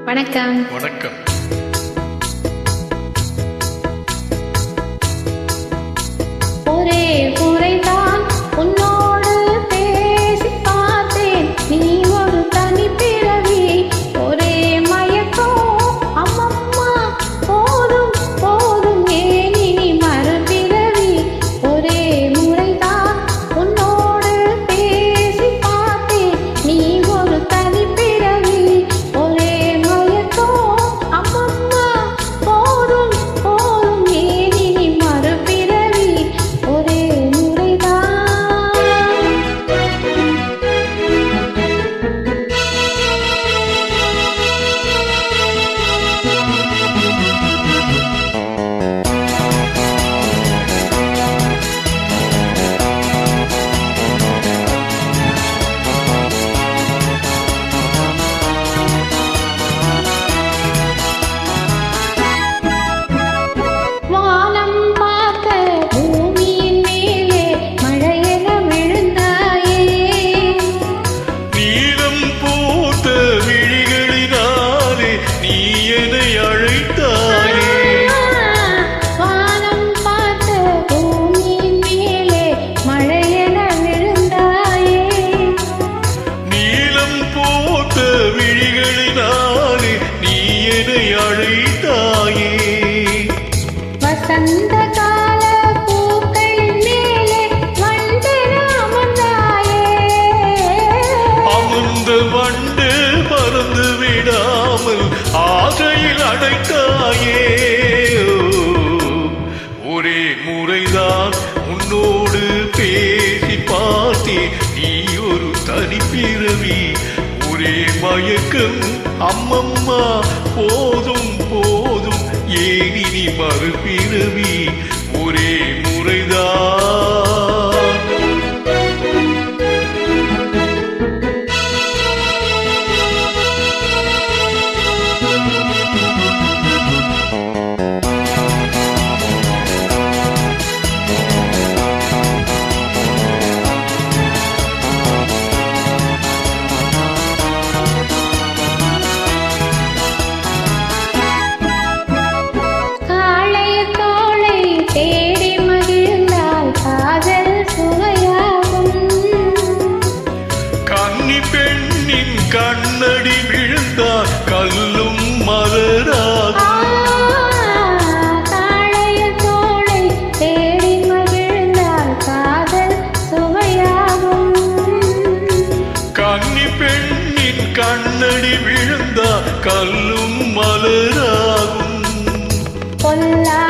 வணக்கம். வணக்கம். ஒரே முறைதான் உன்னோடு பேசி பார்த்தேன், நீ ஒரு தனி பிறவி, ஒரே மயக்கம் அம்மம்மா, போதும் போதும் ஏன் இனி மறுபிறவி. ஒரே முறைதான் உன்னோடு பேசி பார்த்தேன், நீ ஒரு தனி பிறவி, ஒரே மயக்கம் அம்மம்மா, போதும் போதும் ஏன் இனி மறுபிறவி. ஒரே முறைதான். வானம் பார்த்த பூமியின் மேலே மழையென விழுந்தாயே, நீலம் பூத்த விழிகளினாலே நீ என்னை அழைத்தாயே. வானம் பார்த்த பூமியின் மேலே மழையென விழுந்தாயே, நீலம் பூத்த விழிகளினாலே நீ என்னை அழைத்தாயே. வசந்த கால பூக்களின் மேலே வண்டென அமர்ந்தாயே, அமர்ந்த வண்டு பறந்து விடாமல் ஆசையில் அடைத்தாயே. ஒரே முறைதான் உன்னோடு பேசி பார்த்தேன், நீ ஒரு தனிப்பிறவி, ஒரே மயக்கம் அம்மம்மா, போதும் போதும் ஏன் இனி மறுபிறவி. ஒரே முறைதான். காளைய தோளை தேடி மகிழ்ந்தால் காதல் சுவையாகும், கன்னி பெண்ணின் கண்ணடி விழுந்தால் கல்லும் மலராகும். காளைய தோளை தேடி மகிழ்ந்தால் காதல் சுவையாகும், கன்னி பெண்ணின் கண்ணடி விழுந்தால் கல்லும் மலராகும். பொல்லா